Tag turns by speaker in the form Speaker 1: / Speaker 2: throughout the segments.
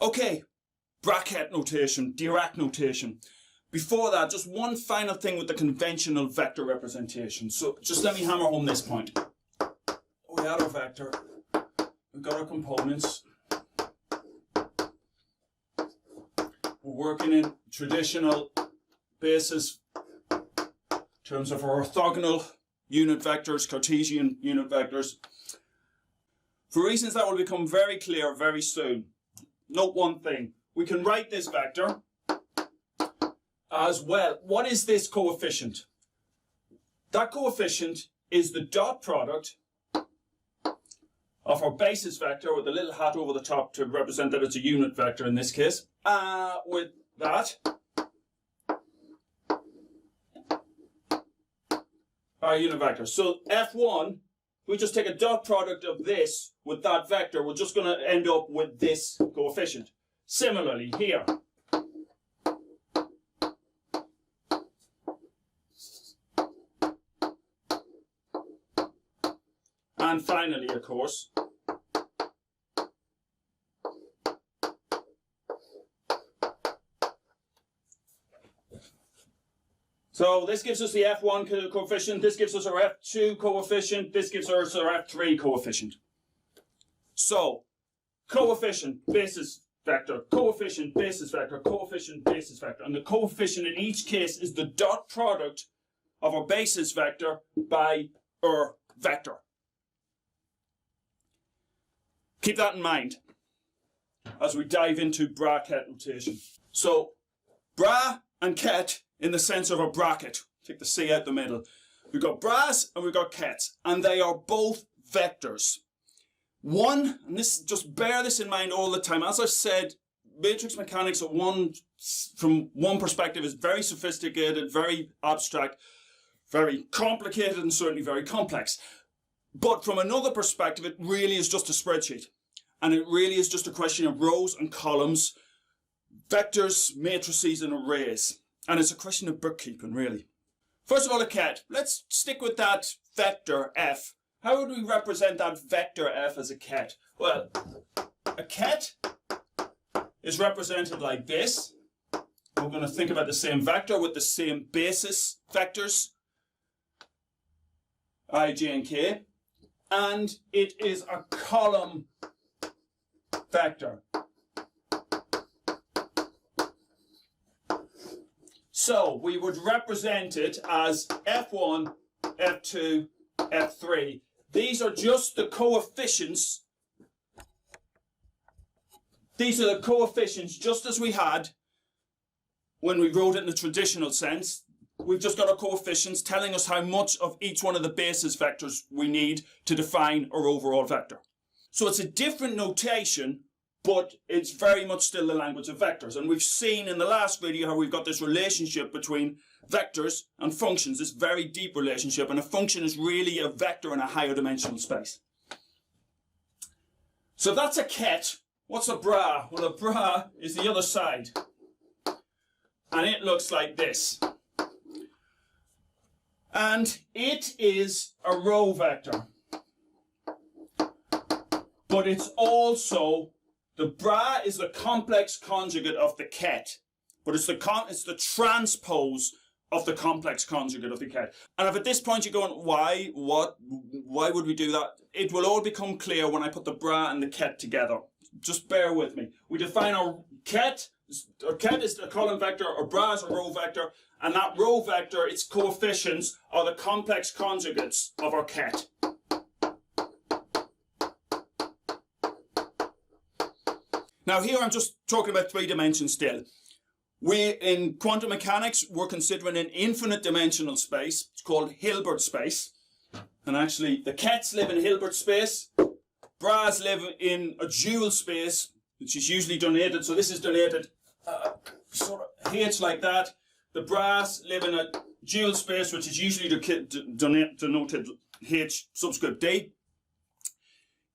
Speaker 1: Okay, Bra-Ket notation, Dirac notation. Before that, just one final thing with the conventional vector representation. So just let me hammer home this point. We had our vector, we've got our components. We're working in traditional basis in terms of our orthogonal unit vectors, Cartesian unit vectors. For reasons that will become very clear very soon, note one thing. We can write this vector as well. What is this coefficient? That coefficient is the dot product of our basis vector with a little hat over the top to represent that it's a unit vector in this case, with that, our unit vector. So F1, we just take a dot product of this with that vector, we're just going to end up with this coefficient. Similarly here, and finally, of course, so this gives us the F1 coefficient, this gives us our F2 coefficient, this gives us our F3 coefficient. So, coefficient, basis vector, coefficient, basis vector, coefficient, basis vector. And the coefficient in each case is the dot product of our basis vector by our vector. Keep that in mind as we dive into Bra-Ket notation. So, Bra and Ket in the sense of a bracket. Take the C out the middle. We've got Bras and we've got Kets, and they are both vectors. One, and this, just bear this in mind all the time, as I've said, matrix mechanics from one perspective is very sophisticated, very abstract, very complicated, and certainly very complex. But from another perspective, it really is just a spreadsheet. And it really is just a question of rows and columns, vectors, matrices, and arrays. And it's a question of bookkeeping, really. First of all, a ket. Let's stick with that vector f. How would we represent that vector f as a ket? Well, a ket is represented like this. We're going to think about the same vector with the same basis vectors, I, j, and k. And it is a column vector. So we would represent it as F1, F2, F3. These are just the coefficients. These are the coefficients just as we had when we wrote it in the traditional sense. We've just got our coefficients telling us how much of each one of the basis vectors we need to define our overall vector. So it's a different notation, but it's very much still the language of vectors. And we've seen in the last video how we've got this relationship between vectors and functions, this very deep relationship, and a function is really a vector in a higher dimensional space. So that's a ket. What's a bra? Well, a bra is the other side. And it looks like this. And it is a row vector. But it's also, the bra is the complex conjugate of the ket. But it's the transpose of the complex conjugate of the ket. And if at this point you're going, why would we do that? It will all become clear when I put the bra and the ket together. Just bear with me. We define our ket is a column vector, our bra is a row vector, and that row vector, its coefficients are the complex conjugates of our ket. Now here I'm just talking about 3 dimensions still. In quantum mechanics, we're considering an infinite dimensional space. It's called Hilbert space. And actually, the Kets live in Hilbert space. Bras live in a dual space, which is usually donated. So this is donated sort of H like that. The Bras live in a dual space, which is usually denoted H subscript D.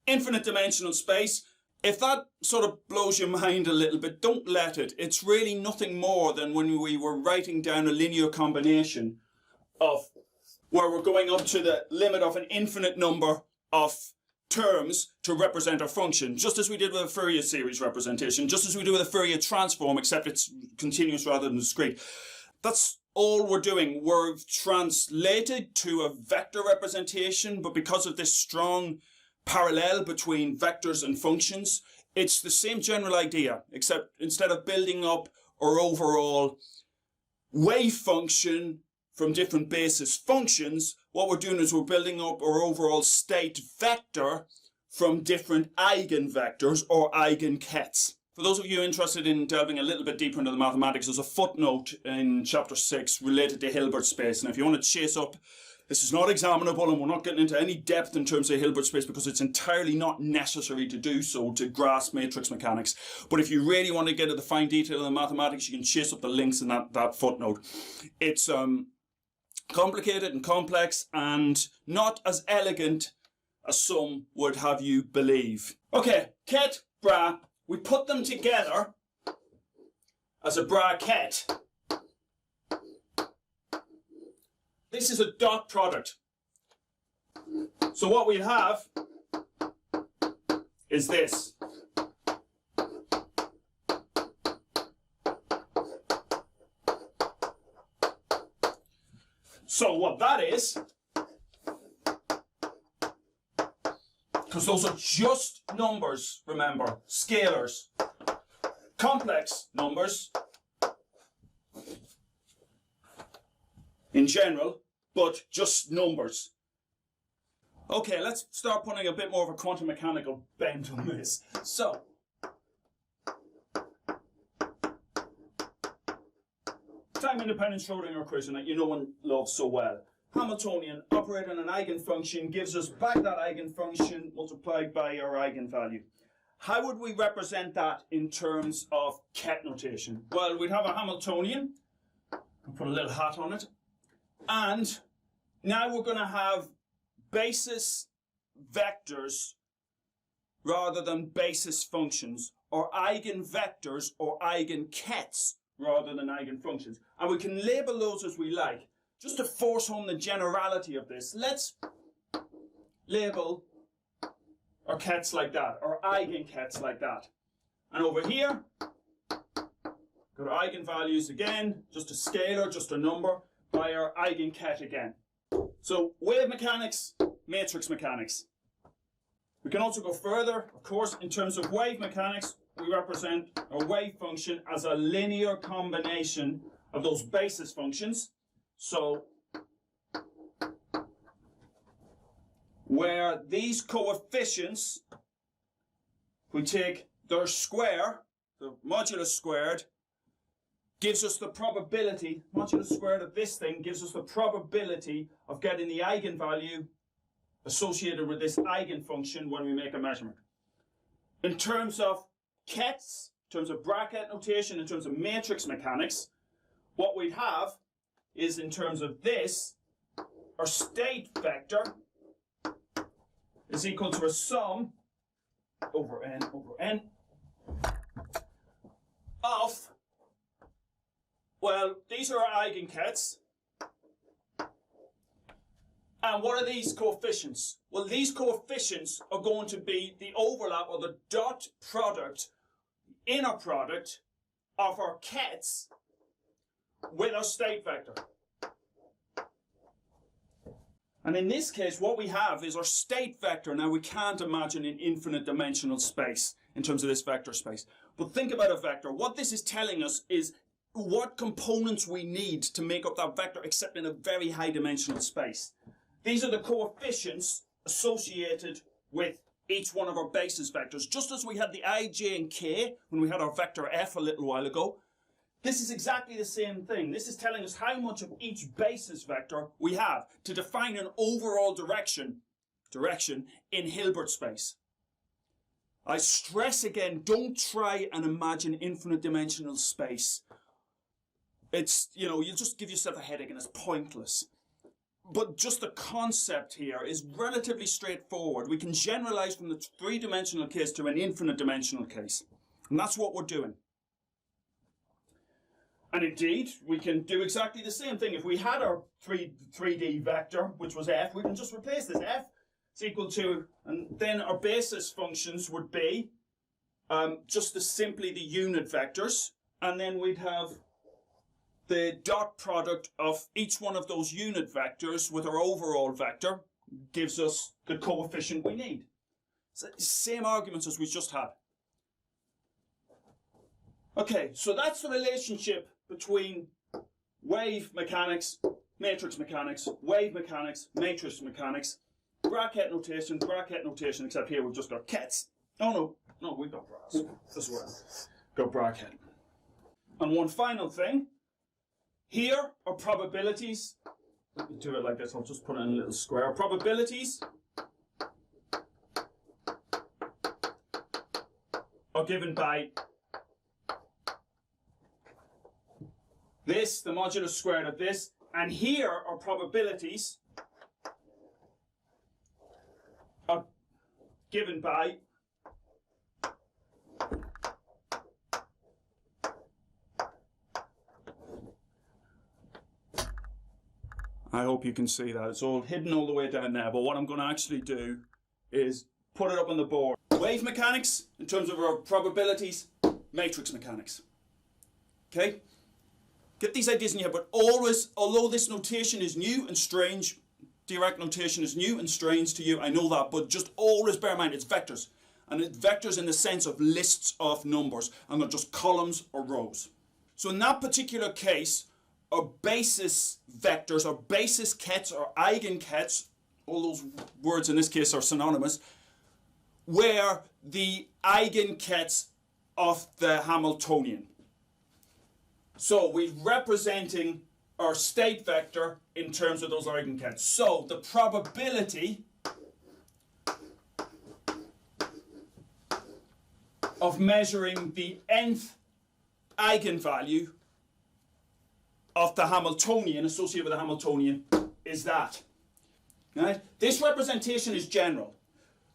Speaker 1: Infinite dimensional space. If that sort of blows your mind a little bit, don't let it. It's really nothing more than when we were writing down a linear combination of where we're going up to the limit of an infinite number of terms to represent our function, just as we did with a Fourier series representation, just as we do with a Fourier transform, except it's continuous rather than discrete. That's all we're doing. We're translated to a vector representation, but because of this strong parallel between vectors and functions, it's the same general idea, except instead of building up our overall wave function from different basis functions, what we're doing is we're building up our overall state vector from different eigenvectors or eigenkets. For those of you interested in delving a little bit deeper into the mathematics, there's a footnote in chapter 6 related to Hilbert space. And if you want to chase up, this is not examinable and we're not getting into any depth in terms of Hilbert space because it's entirely not necessary to do so to grasp matrix mechanics. But if you really want to get into the fine detail of the mathematics, you can chase up the links in that footnote. It's complicated and complex and not as elegant as some would have you believe. Okay, Ket, Bra, we put them together as a Bra-Ket. This is a dot product. So what we have is this. So what that is, because those are just numbers, remember, scalars. Complex numbers in general, but just numbers. Okay, let's start putting a bit more of a quantum mechanical bent on this. So, time-independent Schrodinger equation that you know and love so well. Hamiltonian, operating on an eigenfunction, gives us back that eigenfunction multiplied by our eigenvalue. How would we represent that in terms of Ket notation? Well, we'd have a Hamiltonian, I'll put a little hat on it, and now we're going to have basis vectors rather than basis functions, or eigenvectors or eigenkets rather than eigenfunctions. And we can label those as we like. Just to force home the generality of this, let's label our kets like that, or eigenkets like that. And over here, got our eigenvalues again, just a scalar, just a number, by our eigenket again. So wave mechanics, matrix mechanics. We can also go further, of course, in terms of wave mechanics, we represent a wave function as a linear combination of those basis functions. So, where these coefficients, we take their square, the modulus squared, gives us the probability, modulus squared of this thing gives us the probability of getting the eigenvalue associated with this eigenfunction when we make a measurement. In terms of Kets, in terms of Bra-Ket notation, in terms of matrix mechanics, what we'd have is, in terms of this, our state vector is equal to a sum over n of, well, these are our eigenkets. And what are these coefficients? Well, these coefficients are going to be the overlap or the dot product, inner product of our Kets with our state vector. And in this case, what we have is our state vector. Now, we can't imagine an infinite dimensional space in terms of this vector space. But think about a vector. What this is telling us is what components we need to make up that vector, except in a very high dimensional space. These are the coefficients associated with each one of our basis vectors. Just as we had the I, j, and k when we had our vector f a little while ago, this is exactly the same thing. This is telling us how much of each basis vector we have to define an overall direction in Hilbert space. I stress again, don't try and imagine infinite dimensional space. It's, you'll just give yourself a headache and it's pointless. But just the concept here is relatively straightforward. We can generalize from the three-dimensional case to an infinite dimensional case. And that's what we're doing. And indeed, we can do exactly the same thing. If we had our 3D vector, which was f, we can just replace this f is equal to, and then our basis functions would be just simply the unit vectors, and then we'd have the dot product of each one of those unit vectors with our overall vector gives us the coefficient we need. So same arguments as we just had. Okay, so that's the relationship between wave mechanics, matrix mechanics, wave mechanics, matrix mechanics, Bra-Ket notation, except here we've just got Kets. Oh no, we've got Bras as well. Got Bra-Ket. And one final thing, here are probabilities. Let me do it like this, I'll just put it in a little square. Probabilities are given by this, the modulus squared of this, and here are probabilities are given by I hope you can see that. It's all hidden all the way down there, but what I'm going to actually do is put it up on the board. Wave mechanics, in terms of our probabilities, matrix mechanics. Okay? Get these ideas in your head, but always, although this notation is new and strange, Dirac notation is new and strange to you, I know that, but just always bear in mind it's vectors. And it's vectors in the sense of lists of numbers, and they're just columns or rows. So in that particular case, our basis vectors, or basis Kets, or eigenkets, all those words in this case are synonymous, were the eigenkets of the Hamiltonian. So we're representing our state vector in terms of those eigenkets. So the probability of measuring the nth eigenvalue of the Hamiltonian, associated with the Hamiltonian, is that. Right? This representation is general.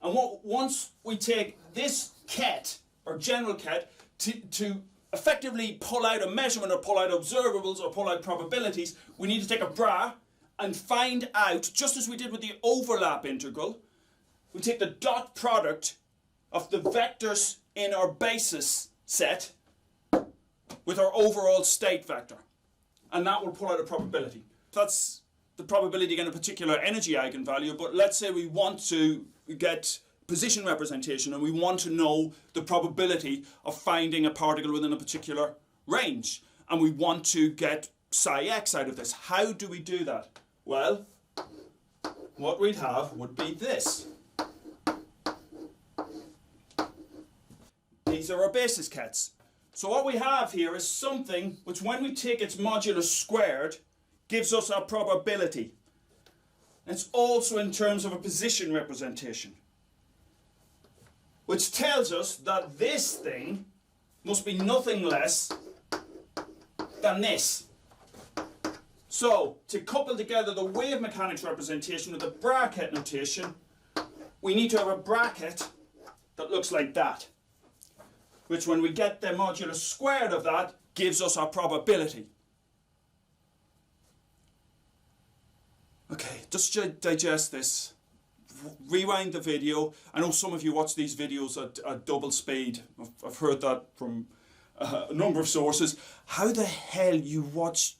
Speaker 1: And once we take this ket, or general ket, to effectively pull out a measurement or pull out observables or pull out probabilities, we need to take a bra and find out, just as we did with the overlap integral, we take the dot product of the vectors in our basis set with our overall state vector. And that will pull out a probability. That's the probability again, a particular energy eigenvalue, but let's say we want to get position representation and we want to know the probability of finding a particle within a particular range. And we want to get psi x out of this. How do we do that? Well, what we'd have would be this. These are our basis Kets. So what we have here is something which, when we take its modulus squared, gives us our probability. It's also in terms of a position representation, which tells us that this thing must be nothing less than this. So, to couple together the wave mechanics representation with the Bra-Ket notation, we need to have a bracket that looks like that, which, when we get the modulus squared of that, gives us our probability. Okay, just to digest this, rewind the video. I know some of you watch these videos at double speed. I've heard that from a number of sources. How the hell you watch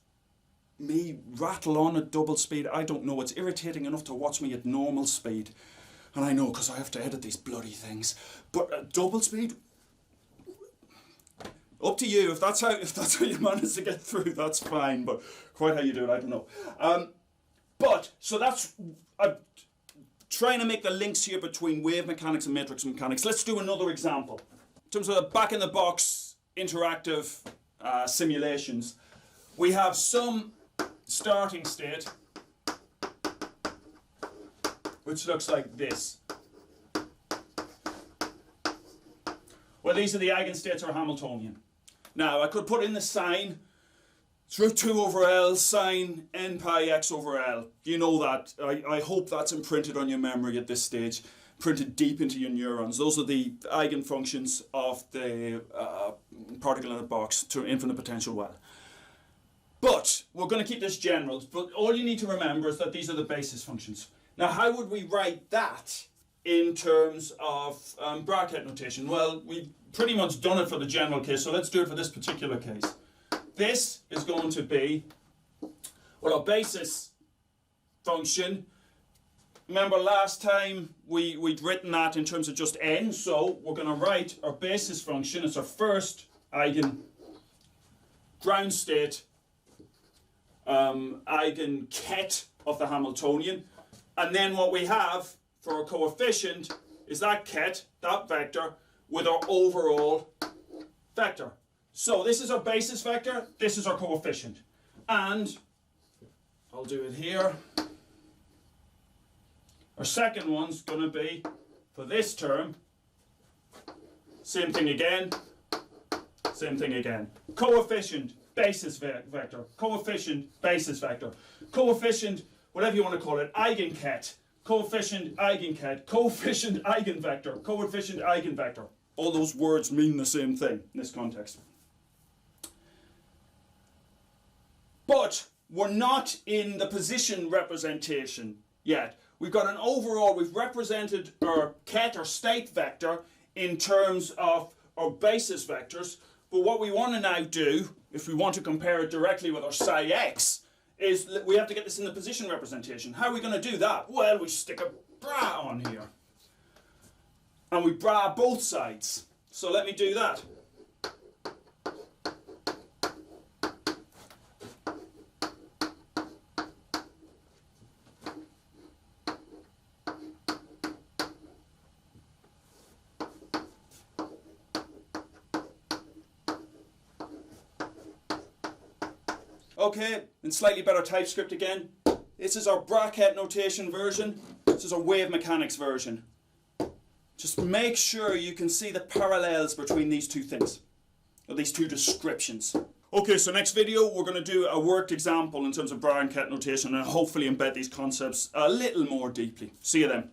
Speaker 1: me rattle on at double speed, I don't know. It's irritating enough to watch me at normal speed. And I know, because I have to edit these bloody things. But at double speed, up to you. If that's how you manage to get through, that's fine. But quite how you do it, I don't know. So that's trying to make the links here between wave mechanics and matrix mechanics. Let's do another example. In terms of the back-in-the-box interactive simulations, we have some starting state which looks like this. Well, these are the eigenstates or Hamiltonian. Now, I could put in the sign. It's root 2 over L sine n pi x over L. You know that. I hope that's imprinted on your memory at this stage, printed deep into your neurons. Those are the eigenfunctions of the particle in a box to infinite potential well. But we're going to keep this general. But all you need to remember is that these are the basis functions. Now, how would we write that in terms of Bra-Ket notation? Well, we've pretty much done it for the general case, so let's do it for this particular case. This is going to be, well, our basis function. Remember last time we'd written that in terms of just n, so we're going to write our basis function as our first eigen ground state eigen ket of the Hamiltonian, and then what we have for our coefficient is that ket, that vector, with our overall vector. So this is our basis vector, this is our coefficient, and I'll do it here. Our second one's going to be, for this term, same thing again, same thing again. Coefficient, basis vector, coefficient, basis vector, coefficient, whatever you want to call it, eigenket, coefficient, eigenket, coefficient, eigenvector, coefficient, eigenvector. All those words mean the same thing in this context. But we're not in the position representation yet. We've got an overall, we've represented our ket, or state vector, in terms of our basis vectors. But what we want to now do, if we want to compare it directly with our psi x, is we have to get this in the position representation. How are we going to do that? Well, we stick a bra on here. And we bra both sides. So let me do that. Okay, in slightly better TypeScript again. This is our Bra-Ket notation version. This is our wave mechanics version. Just make sure you can see the parallels between these two things, or these two descriptions. Okay, so next video we're going to do a worked example in terms of Bra-Ket notation and hopefully embed these concepts a little more deeply. See you then.